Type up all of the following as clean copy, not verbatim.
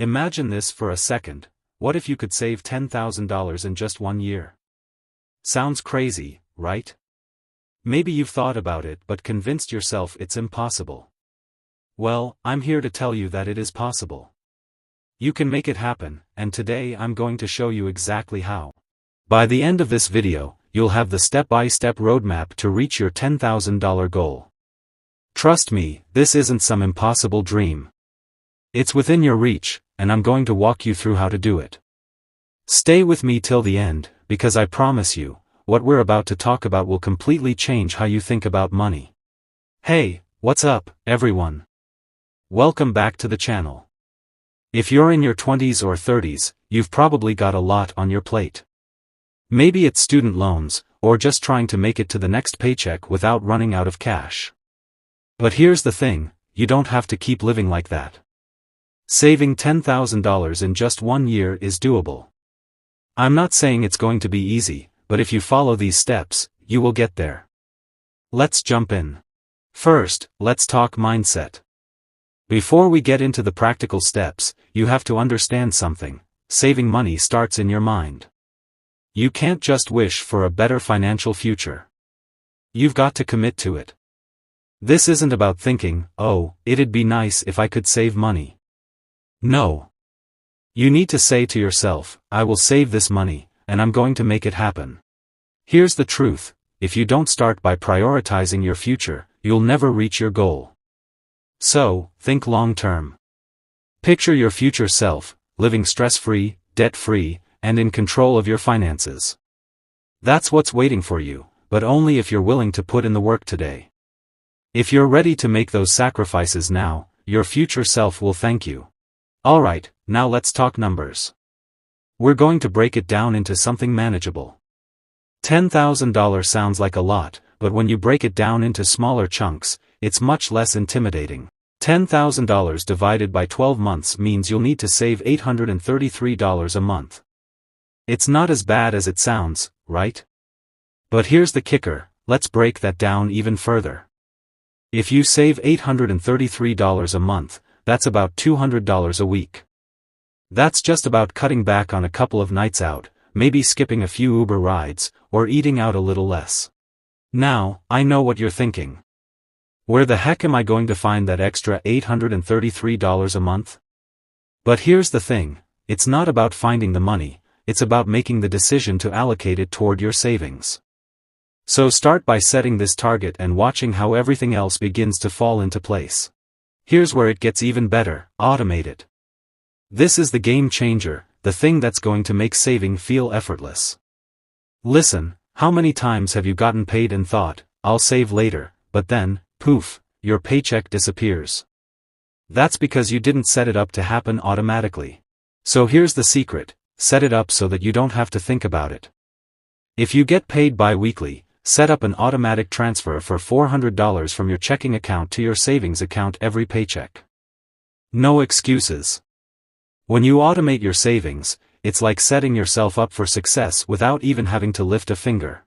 Imagine this for a second. What if you could save $10,000 in just 1 year? Sounds crazy, right? Maybe you've thought about it but convinced yourself it's impossible. Well, I'm here to tell you that it is possible. You can make it happen, and today I'm going to show you exactly how. By the end of this video, you'll have the step-by-step roadmap to reach your $10,000 goal. Trust me, this isn't some impossible dream. It's within your reach, and I'm going to walk you through how to do it. Stay with me till the end, because I promise you, what we're about to talk about will completely change how you think about money. Hey, what's up, everyone? Welcome back to the channel. If you're in your 20s or 30s, you've probably got a lot on your plate. Maybe it's student loans, or just trying to make it to the next paycheck without running out of cash. But here's the thing, you don't have to keep living like that. Saving $10,000 in just 1 year is doable. I'm not saying it's going to be easy, but if you follow these steps, you will get there. Let's jump in. First, let's talk mindset. Before we get into the practical steps, you have to understand something. Saving money starts in your mind. You can't just wish for a better financial future. You've got to commit to it. This isn't about thinking, oh, it'd be nice if I could save money. No. You need to say to yourself, I will save this money, and I'm going to make it happen. Here's the truth, if you don't start by prioritizing your future, you'll never reach your goal. So, think long-term. Picture your future self, living stress-free, debt-free, and in control of your finances. That's what's waiting for you, but only if you're willing to put in the work today. If you're ready to make those sacrifices now, your future self will thank you. Alright, now let's talk numbers. We're going to break it down into something manageable. $10,000 sounds like a lot, but when you break it down into smaller chunks, it's much less intimidating. $10,000 divided by 12 months means you'll need to save $833 a month. It's not as bad as it sounds, right? But here's the kicker, let's break that down even further. If you save $833 a month, that's about $200 a week. That's just about cutting back on a couple of nights out, maybe skipping a few Uber rides, or eating out a little less. Now, I know what you're thinking. Where the heck am I going to find that extra $833 a month? But here's the thing, it's not about finding the money, it's about making the decision to allocate it toward your savings. So start by setting this target and watching how everything else begins to fall into place. Here's where it gets even better, automate it. This is the game changer, the thing that's going to make saving feel effortless. Listen, how many times have you gotten paid and thought, I'll save later, but then, poof, your paycheck disappears. That's because you didn't set it up to happen automatically. So here's the secret, set it up so that you don't have to think about it. If you get paid bi-weekly, set up an automatic transfer for $400 from your checking account to your savings account every paycheck. No excuses. When you automate your savings, it's like setting yourself up for success without even having to lift a finger.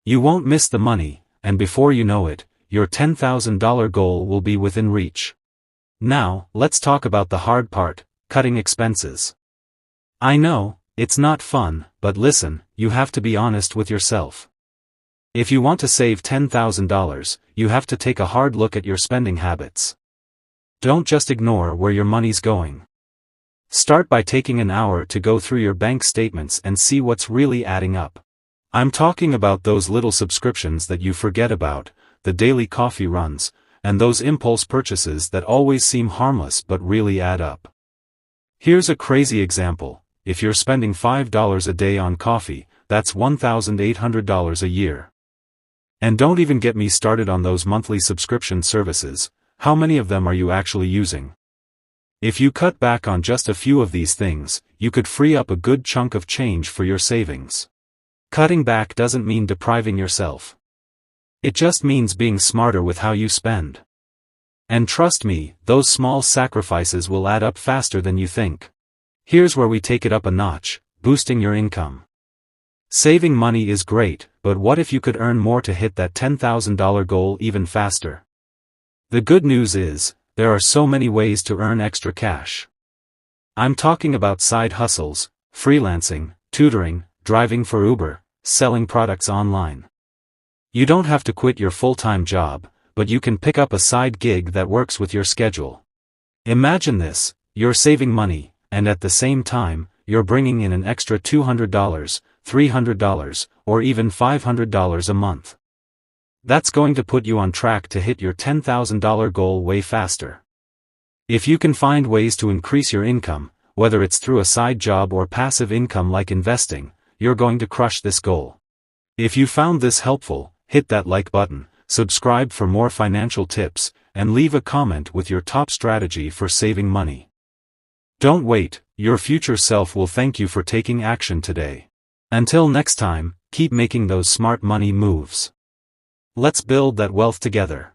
You won't miss the money, and before you know it, your $10,000 goal will be within reach. Now, let's talk about the hard part, cutting expenses. I know, it's not fun, but listen, you have to be honest with yourself. If you want to save $10,000, you have to take a hard look at your spending habits. Don't just ignore where your money's going. Start by taking an hour to go through your bank statements and see what's really adding up. I'm talking about those little subscriptions that you forget about, the daily coffee runs, and those impulse purchases that always seem harmless but really add up. Here's a crazy example, if you're spending $5 a day on coffee, that's $1,800 a year. And don't even get me started on those monthly subscription services, how many of them are you actually using? If you cut back on just a few of these things, you could free up a good chunk of change for your savings. Cutting back doesn't mean depriving yourself. It just means being smarter with how you spend. And trust me, those small sacrifices will add up faster than you think. Here's where we take it up a notch, boosting your income. Saving money is great, but what if you could earn more to hit that $10,000 goal even faster? The good news is, there are so many ways to earn extra cash. I'm talking about side hustles, freelancing, tutoring, driving for Uber, selling products online. You don't have to quit your full-time job, but you can pick up a side gig that works with your schedule. Imagine this: you're saving money, and at the same time, you're bringing in an extra $200, $300, or even $500 a month. That's going to put you on track to hit your $10,000 goal way faster. If you can find ways to increase your income, whether it's through a side job or passive income like investing, you're going to crush this goal. If you found this helpful, hit that like button, subscribe for more financial tips, and leave a comment with your top strategy for saving money. Don't wait, your future self will thank you for taking action today. Until next time, keep making those smart money moves. Let's build that wealth together.